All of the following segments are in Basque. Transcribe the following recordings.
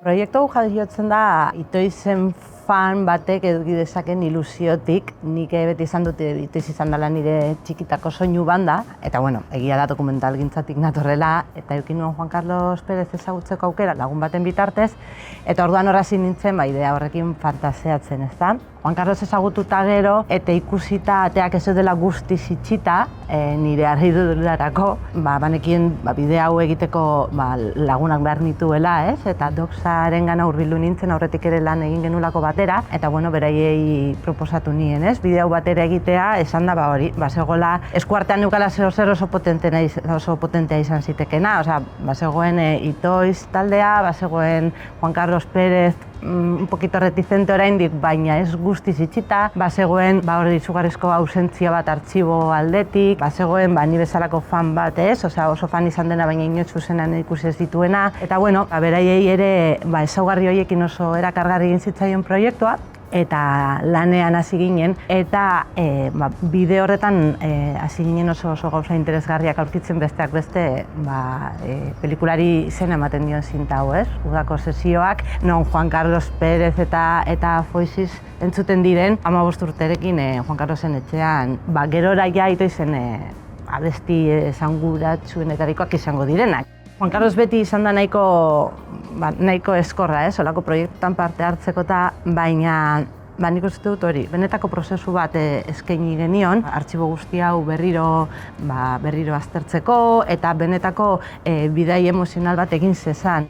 Proiektu hau jaiotzen da Itoizen fan batek eduki dezaken ilusiotik. Nik beti izan dut Itoiz izan dela nire txikitako soinu banda, eta egia da dokumentalgintzatik natorrela, eta eduki nuen Juan Carlos Pérez ezagutzeko aukera lagun baten bitartez, eta orduan hasi nintzen idea horrekin fantaseatzen, ezta? Juan Carlos ezagututa gero eta ikusita ateak ez dela guztiz itxita, nire harridurarako, banekien bide hau egiteko lagunak behar nituela, ez? Eta doxarengana hurbildu nintzen aurretik ere lan egin genulako batera, eta beraiei proposatu nien, ez? Bide hau batera egitea, esan da hori, bazegoela eskuartean neukala zer oso potentea izan zitekena, bazegoen Itoiz taldea, bazegoen Juan Carlos Pérez un poquito reticente oraindik, baina ez guztiz itxita, bazegoen hori izugarrizko ausentzia bat artxibo aldetik, bazegoen ni bezalako fan bat, ez? Oso fan izan dena, baina inoiz zuzenean ikusi ez dituena, eta beraiei ere ezaugarri horiekin oso erakargarri egin zitzaion proiektua, eta lanean hasi ginen, eta bide horretan hasi ginen oso gauza interesgarriak aurkitzen besteak beste pelikulari izena ematen dion zinta hau, ez? Udako sesioak, non Juan Carlos Pérez eta Foixiz entzuten diren, 15 urterekin Juan Carlosen etxean, gerora ja Itoizen abesti esanguratsuenetarikoak izango direnak. Juan Carlos beti izan da nahiko eskorra, olako proiektuetan parte hartzeko, baina nik uste dut hori, benetako prozesu bat eskaini genion, artxibo guzti hau berriro aztertzeko eta benetako bidai emozional bat egin zezan.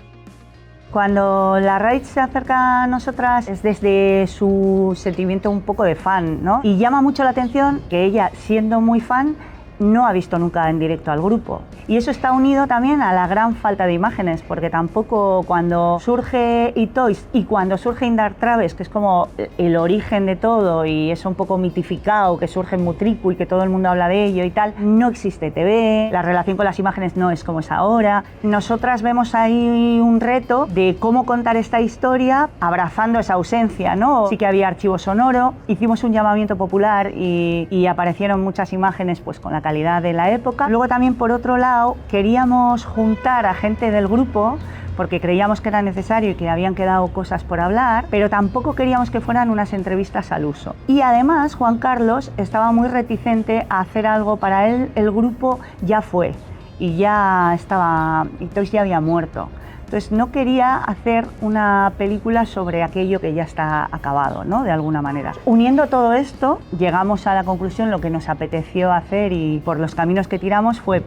Cuando Larraitz se acerca a nosotras es desde su sentimiento un poco de fan, ¿no? Y llama mucho la atención que ella, siendo muy fan, no ha visto nunca en directo al grupo. Y eso está unido también a la gran falta de imágenes, porque tampoco cuando surge Itoiz y cuando surge In Dark Travels, que es como el origen de todo y es un poco mitificado, que surge en Mutriku y que todo el mundo habla de ello y tal, no existe TV, la relación con las imágenes no es como es ahora. Nosotras vemos ahí un reto de cómo contar esta historia abrazando esa ausencia, ¿no? Sí que había archivo sonoro, hicimos un llamamiento popular y aparecieron muchas imágenes pues con la calidad de la época. Luego también, por otro lado, queríamos juntar a gente del grupo porque creíamos que era necesario y que habían quedado cosas por hablar, pero tampoco queríamos que fueran unas entrevistas al uso. Y además Juan Carlos estaba muy reticente a hacer algo para él, el grupo ya fue y ya estaba, Itoiz ya había muerto. Entonces no quería hacer una película sobre aquello que ya está acabado, ¿no? De alguna manera. Uniendo todo esto, llegamos a la conclusión, lo que nos apeteció hacer y por los caminos que tiramos fue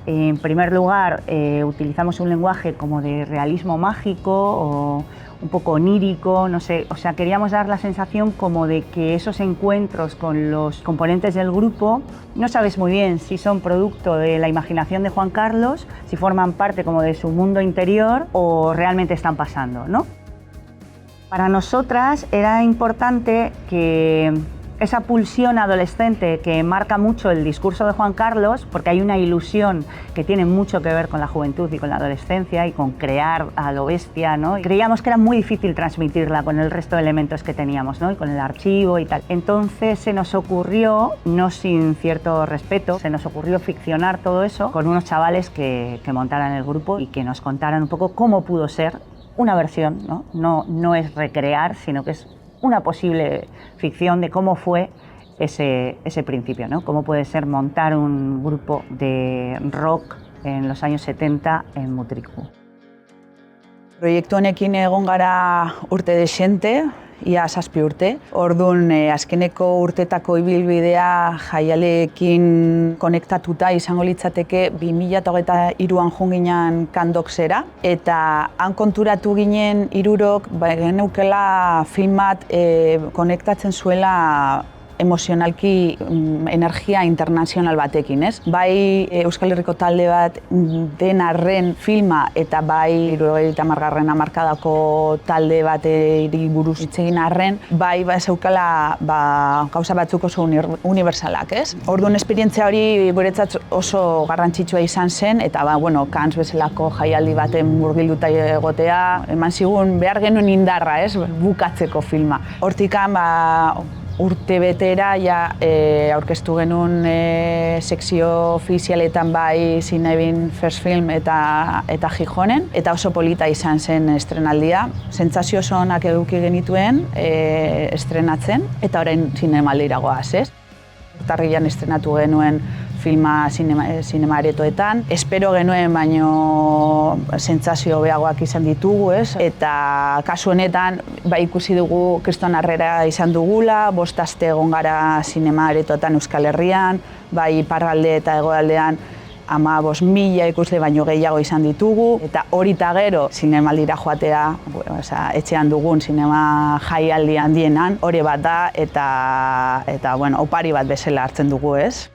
en primer lugar, utilizamos un lenguaje como de realismo mágico o un poco onírico, no sé, queríamos dar la sensación como de que esos encuentros con los componentes del grupo no sabes muy bien si son producto de la imaginación de Juan Carlos, si forman parte como de su mundo interior o realmente están pasando, ¿no? Para nosotras era importante que esa pulsión adolescente que marca mucho el discurso de Juan Carlos, porque hay una ilusión que tiene mucho que ver con la juventud y con la adolescencia y con crear a lo bestia, ¿no? Y creíamos que era muy difícil transmitirla con el resto de elementos que teníamos, ¿no? Y con el archivo y tal. Entonces se nos ocurrió, no sin cierto respeto, se nos ocurrió ficcionar todo eso con unos chavales que montaran el grupo y que nos contaran un poco cómo pudo ser una versión, ¿no? No es recrear, sino que es una posible ficción de cómo fue ese principio, ¿no? Cómo puede ser montar un grupo de rock en los años 70 en Mutriku. Proiektu honekin egon gara urte desente, ia 7 urte. Orduan, azkeneko urtetako ibilbidea jaialeekin konektatuta izango litzateke 2023an joan ginen Kandoxera, eta han konturatu ginen hirurok geneukela film bat konektatzen zuela emozionalki energia internazional batekin, ez? Bai Euskal Herriko talde bat den arren filma eta bai 70. hamarkadako talde bateri buruz hitz egin arren, bai zeukala gauza batzuk oso unibertsalak, ez? Orduan esperientzia hori guretzat oso garrantzitsua izan zen eta Cannes bezalako jaialdi baten murgilduta egotea eman zigun behar genuen indarra, ez? Bukatzeko filma. Hortikan urte betera aurkeztu genuen sekzio ofizialetan bai Zinebin First Film eta Gijonen, eta oso polita izan zen estrenaldia. Sentsazio oso onak eduki genituen estrenatzen, eta orain zinemaldira goaz, ez? Urtarrilean estrenatu genuen filma zinema aretoetan. Espero genuen baino sentsazio hobeagoak izan ditugu, ez? Eta kasu honetan ikusi dugu kriston harrera izan dugula, 5 aste egon gara zinema aretoetan Euskal Herrian, bai iparralde eta hegoaldean 15.000 ikusle baino gehiago izan ditugu, eta hori eta gero zinemaldira joatea, etxean dugun zinema jaialdi handienan, hori bat da, eta opari bat bezala hartzen dugu, ez?